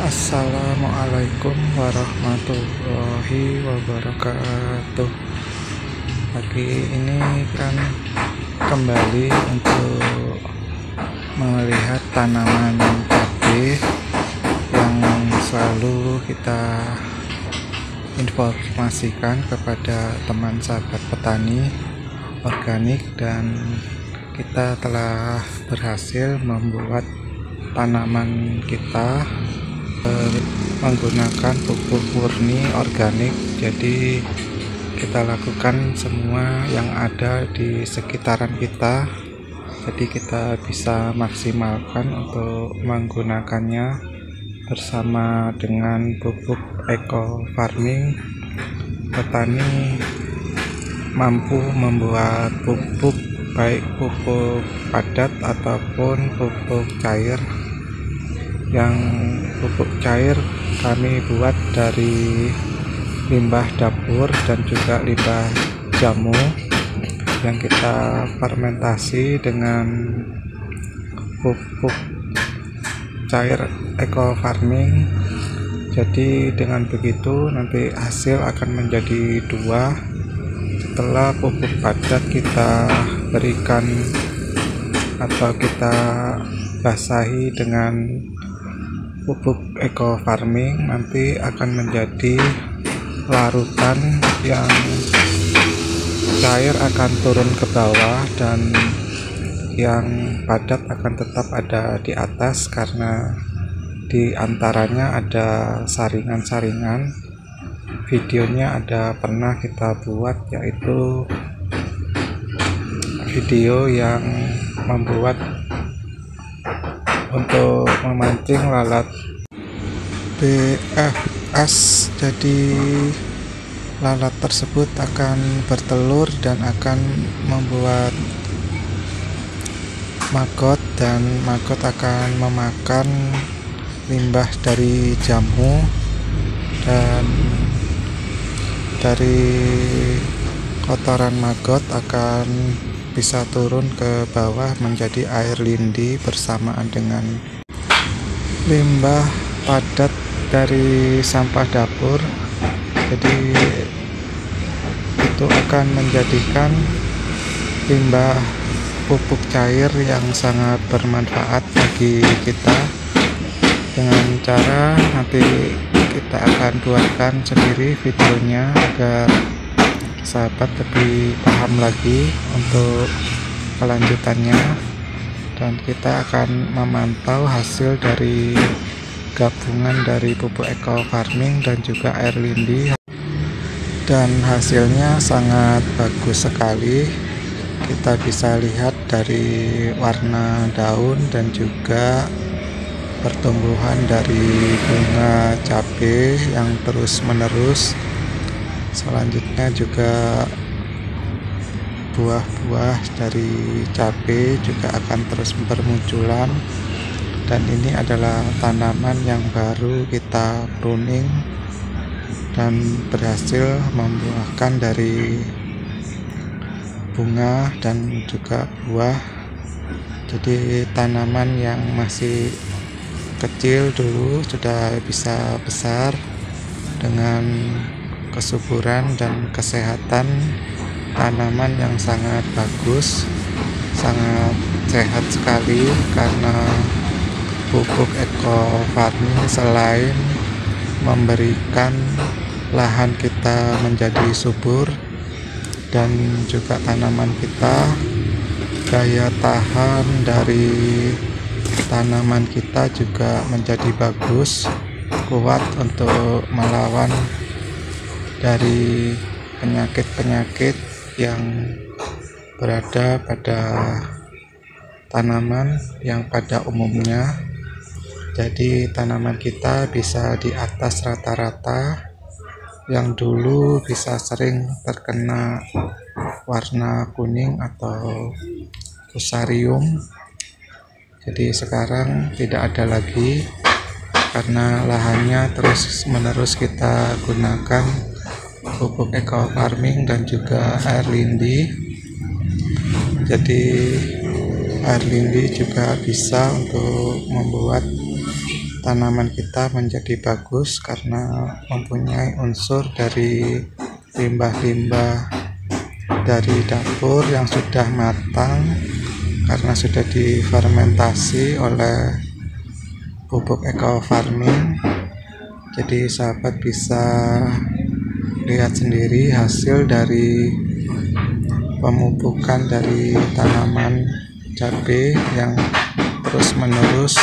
Assalamualaikum warahmatullahi wabarakatuh. Pagi ini kan kembali untuk melihat tanaman cabai yang selalu kita informasikan kepada teman sahabat petani organik, dan kita telah berhasil membuat tanaman kita menggunakan pupuk murni organik. Jadi kita lakukan semua yang ada di sekitaran kita, jadi kita bisa maksimalkan untuk menggunakannya bersama dengan pupuk eco farming. Petani mampu membuat pupuk, baik pupuk padat ataupun pupuk cair. Yang pupuk cair kami buat dari limbah dapur dan juga limbah jamu yang kita fermentasi dengan pupuk cair eco farming. Jadi dengan begitu nanti hasil akan menjadi dua. Setelah pupuk padat kita berikan atau kita basahi dengan pupuk eco farming, nanti akan menjadi larutan yang cair akan turun ke bawah dan yang padat akan tetap ada di atas, karena di antaranya ada saringan-saringan. Videonya ada pernah kita buat, yaitu video yang membuat untuk memancing lalat BFS. Jadi lalat tersebut akan bertelur dan akan membuat maggot, dan maggot akan memakan limbah dari jamu, dan dari kotoran maggot akan bisa turun ke bawah menjadi air lindi bersamaan dengan limbah padat dari sampah dapur. Jadi itu akan menjadikan limbah pupuk cair yang sangat bermanfaat bagi kita. Dengan cara nanti kita akan buatkan sendiri videonya agar sahabat lebih paham lagi untuk kelanjutannya, dan kita akan memantau hasil dari gabungan dari pupuk eco farming dan juga air lindi, dan hasilnya sangat bagus sekali. Kita bisa lihat dari warna daun dan juga pertumbuhan dari bunga cabai yang terus menerus. Selanjutnya juga buah-buah dari cabai juga akan terus bermunculan, dan ini adalah tanaman yang baru kita pruning dan berhasil membuahkan dari bunga dan juga buah. Jadi tanaman yang masih kecil dulu sudah bisa besar dengan kesuburan dan kesehatan tanaman yang sangat bagus, sangat sehat sekali, karena pupuk eco farming selain memberikan lahan kita menjadi subur, dan juga tanaman kita, daya tahan dari tanaman kita juga menjadi bagus, kuat untuk melawan dari penyakit-penyakit yang berada pada tanaman yang pada umumnya. Jadi tanaman kita bisa di atas rata-rata, yang dulu bisa sering terkena warna kuning atau fusarium. Jadi sekarang tidak ada lagi, karena lahannya terus menerus kita gunakan pupuk eco farming dan juga air lindi. Jadi air lindi juga bisa untuk membuat tanaman kita menjadi bagus karena mempunyai unsur dari limbah-limbah dari dapur yang sudah matang karena sudah difermentasi oleh pupuk eco farming. Jadi sahabat bisa lihat sendiri hasil dari pemupukan dari tanaman cabai yang terus menerus.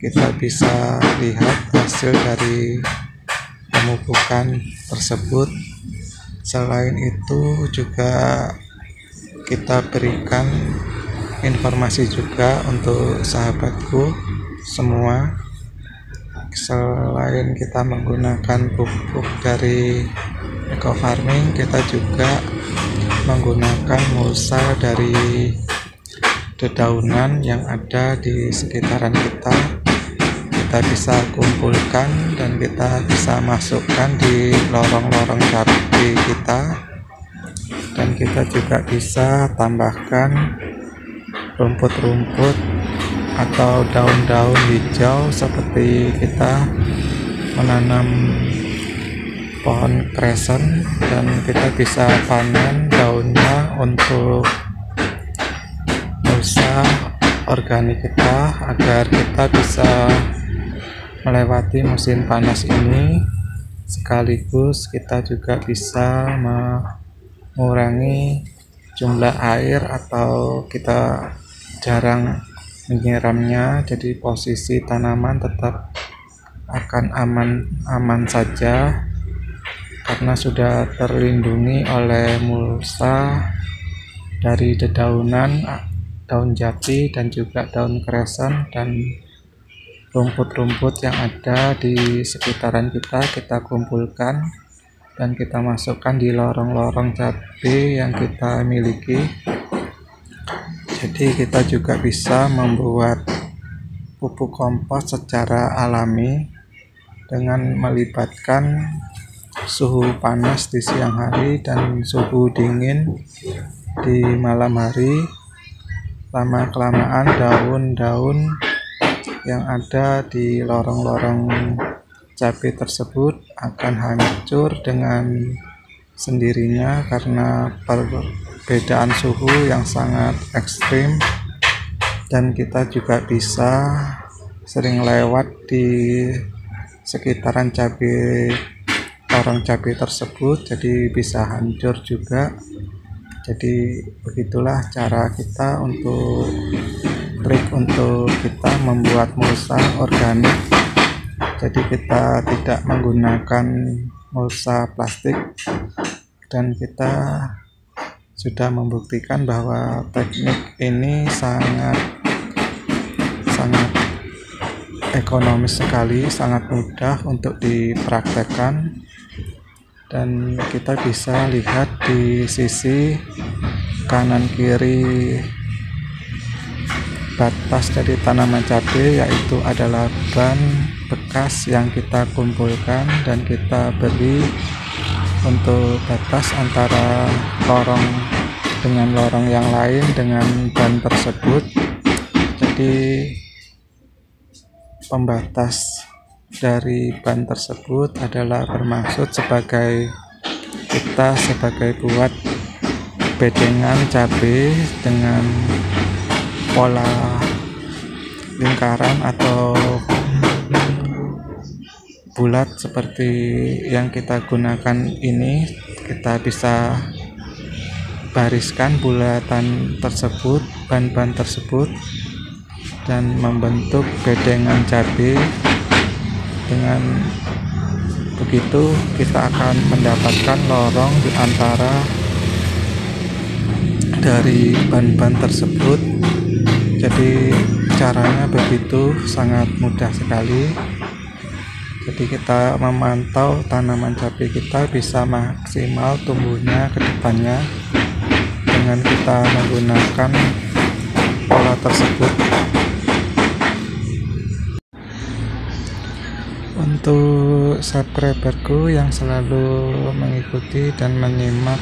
Kita bisa lihat hasil dari pemupukan tersebut. Selain itu juga kita berikan informasi juga untuk sahabatku semua. Selain kita menggunakan pupuk dari eco farming, kita juga menggunakan mulsa dari dedaunan yang ada di sekitaran kita. Kita bisa kumpulkan dan kita bisa masukkan di lorong-lorong cabai kita, dan kita juga bisa tambahkan rumput-rumput atau daun-daun hijau seperti kita menanam pohon kresen, dan kita bisa panen daunnya untuk mulsa organik kita agar kita bisa melewati musim panas ini. Sekaligus kita juga bisa mengurangi jumlah air atau kita jarang menyiramnya, jadi posisi tanaman tetap akan aman saja karena sudah terlindungi oleh mulsa dari dedaunan, daun jati dan juga daun kresen dan rumput-rumput yang ada di sekitaran kita kumpulkan dan kita masukkan di lorong-lorong cabai yang kita miliki. Jadi kita juga bisa membuat pupuk kompos secara alami dengan melibatkan suhu panas di siang hari dan suhu dingin di malam hari. Lama-kelamaan daun-daun yang ada di lorong-lorong cabai tersebut akan hancur dengan sendirinya karena perbedaan suhu yang sangat ekstrim. Dan kita juga bisa sering lewat di sekitaran lorong cabai tersebut, jadi bisa hancur juga. Jadi begitulah cara kita trik untuk kita membuat mulsa organik. Jadi kita tidak menggunakan mulsa plastik, dan kita sudah membuktikan bahwa teknik ini sangat ekonomis sekali, sangat mudah untuk dipraktekkan. Dan kita bisa lihat di sisi kanan kiri batas dari tanaman cabai, yaitu adalah ban bekas yang kita kumpulkan dan kita beri untuk batas antara lorong dengan lorong yang lain dengan ban tersebut. Jadi pembatas dari ban tersebut adalah bermaksud kita sebagai buat bedengan cabai dengan pola lingkaran atau bulat seperti yang kita gunakan ini. Kita bisa bariskan bulatan tersebut, ban-ban tersebut, dan membentuk bedengan cabai. Dengan begitu kita akan mendapatkan lorong di antara dari ban-ban tersebut. Jadi caranya begitu sangat mudah sekali. Jadi kita memantau tanaman cabai kita bisa maksimal tumbuhnya ke depannya dengan kita menggunakan pola tersebut. Untuk subscriberku yang selalu mengikuti dan menyimak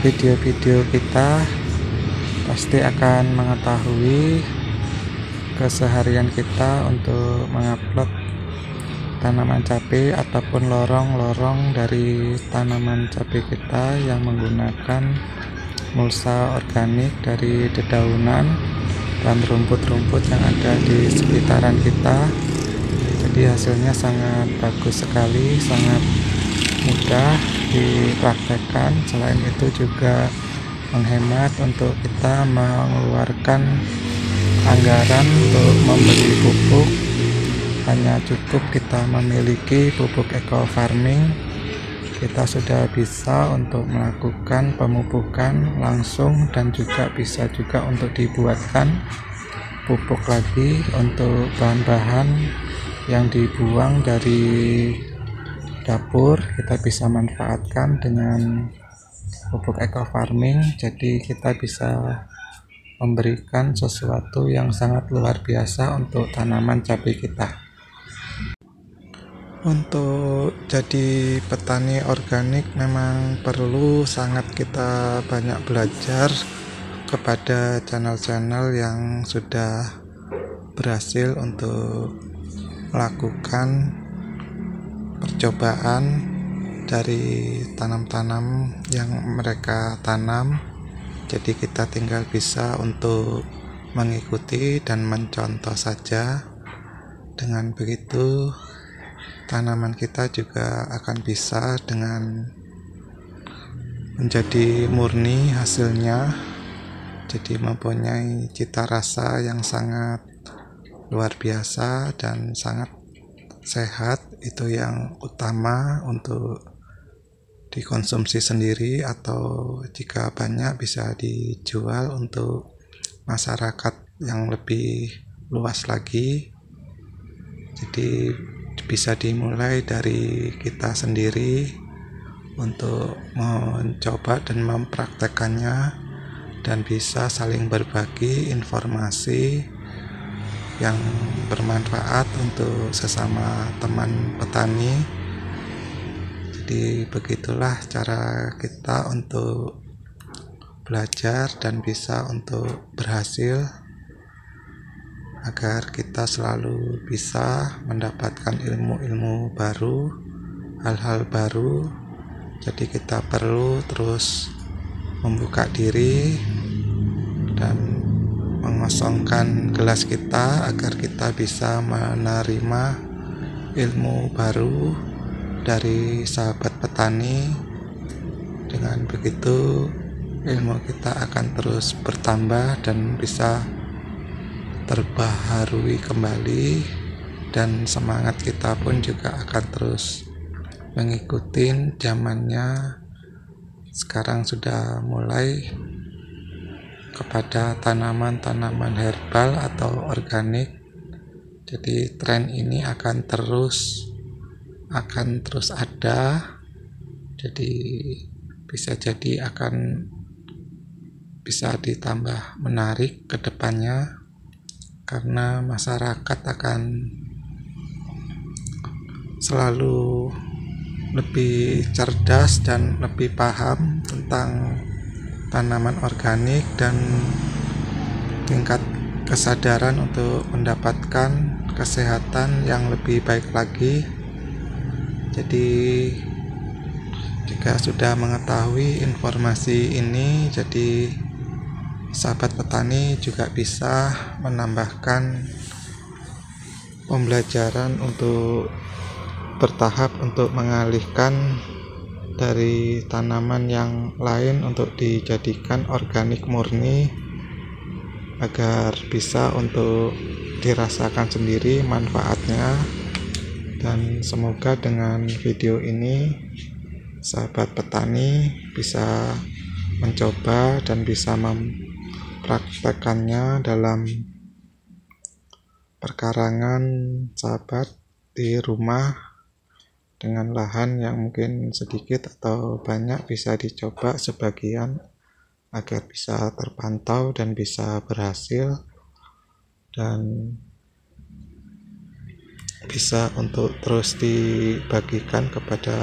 video-video kita, pasti akan mengetahui keseharian kita untuk mengupload tanaman cabai ataupun lorong-lorong dari tanaman cabai kita yang menggunakan mulsa organik dari dedaunan dan rumput-rumput yang ada di sekitaran kita. Jadi hasilnya sangat bagus sekali, sangat mudah dipraktekkan. Selain itu juga menghemat untuk kita mengeluarkan anggaran untuk membeli pupuk. Hanya cukup kita memiliki pupuk eco farming, kita sudah bisa untuk melakukan pemupukan langsung, dan juga bisa juga untuk dibuatkan pupuk lagi untuk bahan-bahan yang dibuang dari dapur. Kita bisa manfaatkan dengan pupuk eco farming, jadi kita bisa memberikan sesuatu yang sangat luar biasa untuk tanaman cabai kita. Untuk jadi petani organik memang perlu sangat kita banyak belajar kepada channel-channel yang sudah berhasil untuk melakukan percobaan dari tanam-tanam yang mereka tanam. Jadi kita tinggal bisa untuk mengikuti dan mencontoh saja. Dengan begitu tanaman kita juga akan bisa dengan menjadi murni hasilnya, jadi mempunyai cita rasa yang sangat luar biasa dan sangat sehat. Itu yang utama untuk dikonsumsi sendiri, atau jika banyak bisa dijual untuk masyarakat yang lebih luas lagi. Jadi bisa dimulai dari kita sendiri untuk mencoba dan mempraktekannya, dan bisa saling berbagi informasi yang bermanfaat untuk sesama teman petani. Jadi begitulah cara kita untuk belajar dan bisa untuk berhasil, agar kita selalu bisa mendapatkan ilmu-ilmu baru, hal-hal baru. Jadi kita perlu terus membuka diri dan mengosongkan gelas kita agar kita bisa menerima ilmu baru dari sahabat petani. Dengan begitu ilmu kita akan terus bertambah dan bisa terbaharui kembali, dan semangat kita pun juga akan terus mengikuti zamannya. Sekarang sudah mulai kepada tanaman-tanaman herbal atau organik. Jadi tren ini akan terus ada. Jadi bisa jadi akan bisa ditambah menarik ke depannya, karena masyarakat akan selalu lebih cerdas dan lebih paham tentang tanaman organik, dan tingkat kesadaran untuk mendapatkan kesehatan yang lebih baik lagi. Jadi jika sudah mengetahui informasi ini, jadi sahabat petani juga bisa menambahkan pembelajaran untuk bertahap untuk mengalihkan dari tanaman yang lain untuk dijadikan organik murni, agar bisa untuk dirasakan sendiri manfaatnya. Dan semoga dengan video ini sahabat petani bisa mencoba dan bisa praktekannya dalam perkarangan sahabat di rumah dengan lahan yang mungkin sedikit atau banyak. Bisa dicoba sebagian agar bisa terpantau dan bisa berhasil, dan bisa untuk terus dibagikan kepada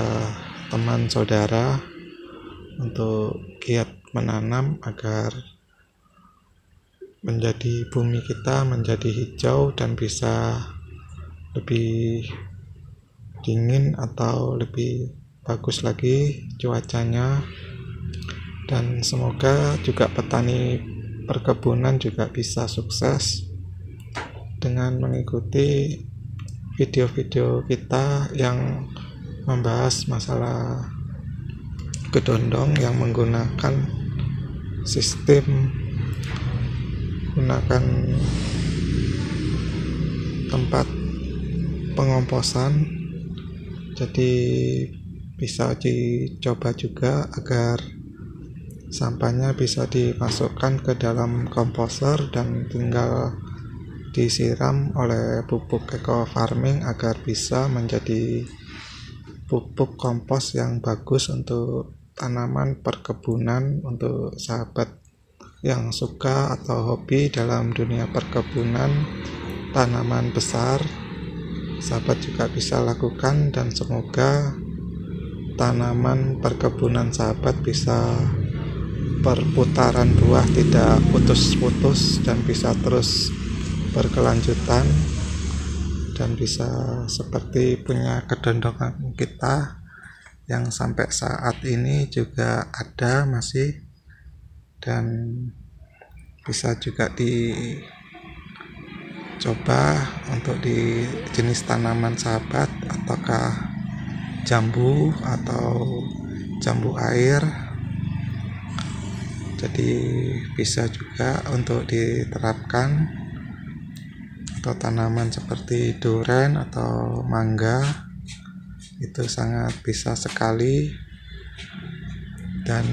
teman saudara untuk giat menanam, agar menjadi bumi kita menjadi hijau dan bisa lebih dingin atau lebih bagus lagi cuacanya. Dan semoga juga petani perkebunan juga bisa sukses dengan mengikuti video-video kita yang membahas masalah kedondong yang menggunakan sistem gunakan tempat pengomposan. Jadi bisa dicoba juga agar sampahnya bisa dimasukkan ke dalam komposer dan tinggal disiram oleh pupuk eco farming agar bisa menjadi pupuk kompos yang bagus untuk tanaman perkebunan. Untuk sahabat yang suka atau hobi dalam dunia perkebunan tanaman besar, sahabat juga bisa lakukan, dan semoga tanaman perkebunan sahabat bisa perputaran buah tidak putus-putus dan bisa terus berkelanjutan dan bisa seperti punya kedondongan kita yang sampai saat ini juga ada masih, dan bisa juga dicoba untuk di jenis tanaman sahabat, ataukah jambu atau jambu air. Jadi bisa juga untuk diterapkan, atau tanaman seperti duren atau mangga itu sangat bisa sekali, dan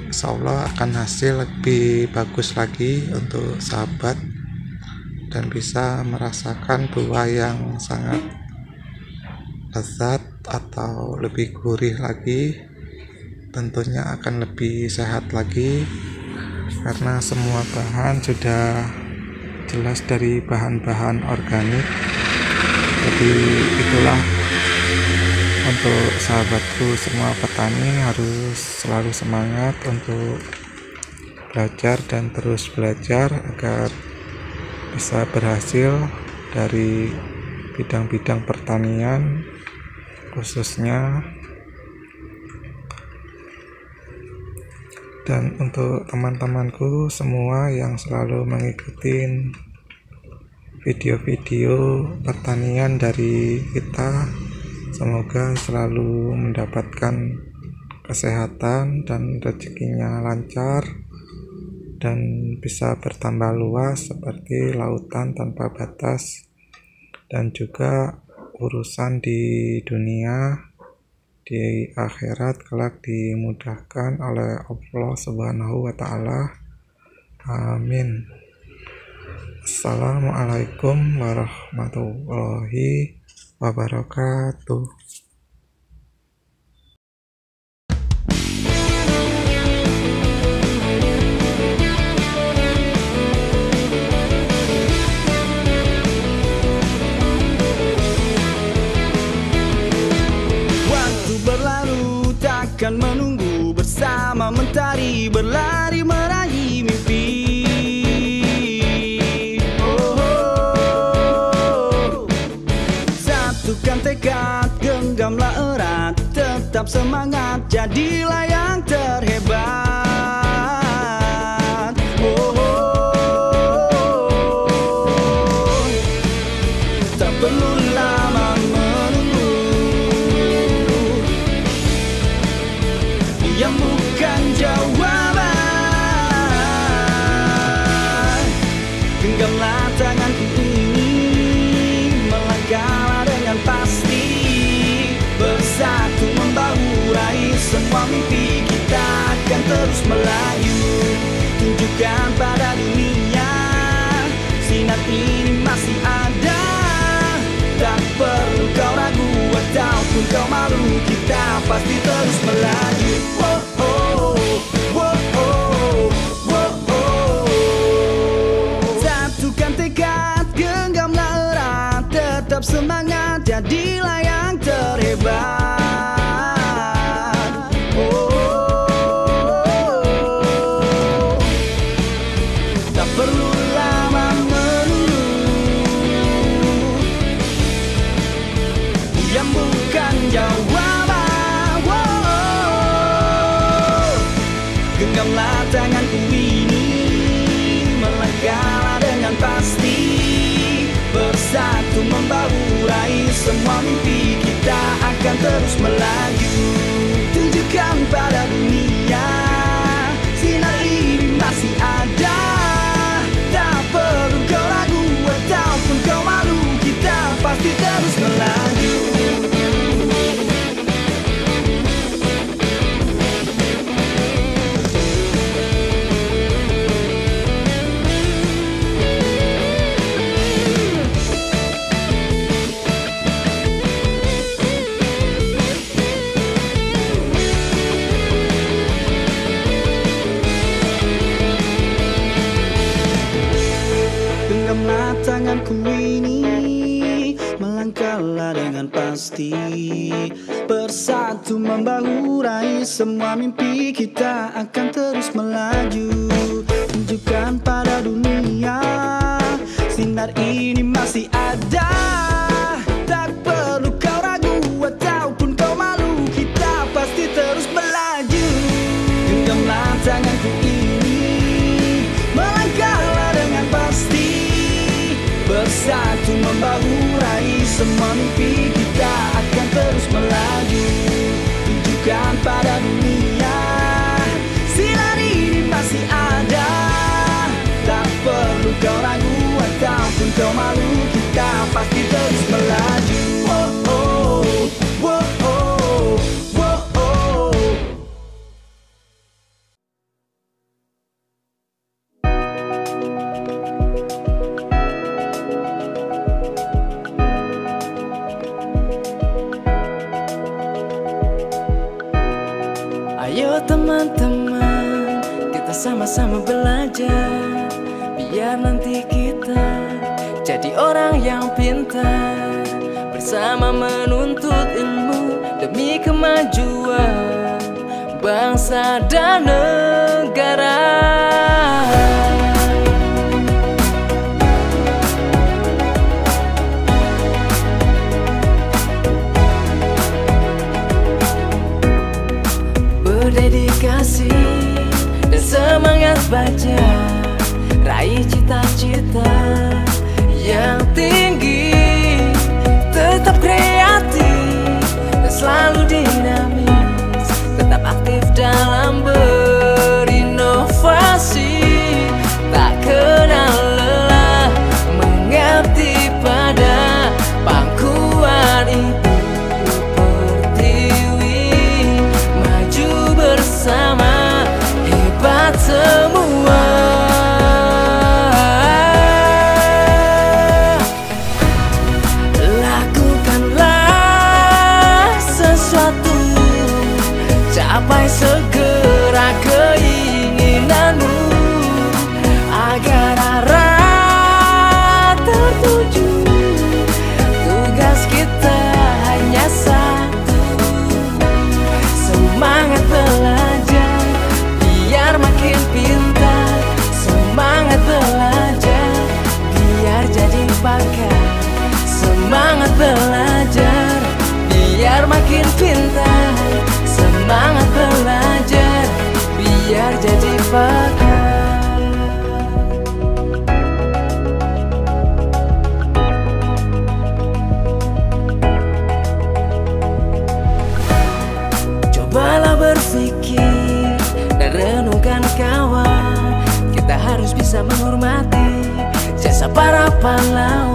insya Allah akan hasil lebih bagus lagi untuk sahabat dan bisa merasakan buah yang sangat lezat atau lebih gurih lagi. Tentunya akan lebih sehat lagi karena semua bahan sudah jelas dari bahan-bahan organik. Jadi itulah untuk sahabatku semua petani harus selalu semangat untuk belajar dan terus belajar agar bisa berhasil dari bidang-bidang pertanian khususnya. Dan untuk teman-temanku semua yang selalu mengikuti video-video pertanian dari kita, semoga selalu mendapatkan kesehatan dan rezekinya lancar dan bisa bertambah luas seperti lautan tanpa batas, dan juga urusan di dunia di akhirat kelak dimudahkan oleh Allah Subhanahu wa Ta'ala. Amin. Assalamualaikum warahmatullahi wabarakatuh. Akan menunggu bersama mentari berlari meraih mimpi. Satukan tekad, genggamlah erat, tetap semangat, jadilah yang terhebat. Tak perlu lama yang bukan jawaban. Genggamlah tanganku ini, melangkahlah dengan pasti, bersatu membahu raih semua mimpi kita akan terus melayu. Tunjukkan pada dunia sinar ini masih ada, tak perlu kau ragu ataupun kau malu, kita pasti terus melaju. Satukan tekad, genggamlah erat, tetap semangat, jadilah yang terhebat. Tak perlu membahu raih semua mimpi kita akan terus melaju. Tunjukkan pada dunia sinar ini masih ada. Tak perlu kau ragu ataupun kau malu, kita pasti terus melaju. Genggamlah tanganku ini, melangkahlah dengan pasti. Bersatu membahu raih semua mimpi kita akan terus melaju. Tunjukkan pada dunia sinar ini masih ada. Tak perlu kau ragu ataupun kau malu, kita pasti terus melaju. Genggamlah tanganku ini, melangkahlah dengan pasti. Bersatu membahu raih semua mimpi kita akan terus melaju. Tunjukkan pada dunia sinar ini masih ada. Tak perlu kau ragu ataupun kau malu, kita pasti terus melaju. Oh, oh, oh, oh, oh, oh. Ayo teman-teman, kita sama-sama belajar, biar nanti kita jadi orang yang pintar. Bersama menuntut ilmu demi kemajuan bangsa dan negara. Berdedikasi dan semangat baca, raih cita-cita yang tinggi. Tetap kreatif dan selalu dinamis, tetap aktif dalam berinovasi. Tak kenal lelah mengabdi pada pangkuan ibu pertiwi. Maju bersama, hebat semua. Lakukanlah sesuatu, capai segera keinginanmu, agar arah tertuju. Tugas kita hanya satu, semangat belajar biar makin pintar. Semangat belajar biar jadi pakar. Semangat belajar biar makin pintar. Semangat belajar biar jadi pakar. Cobalah berpikir dan renungkan kawan, kita harus bisa menghormati jasa para pahlawan.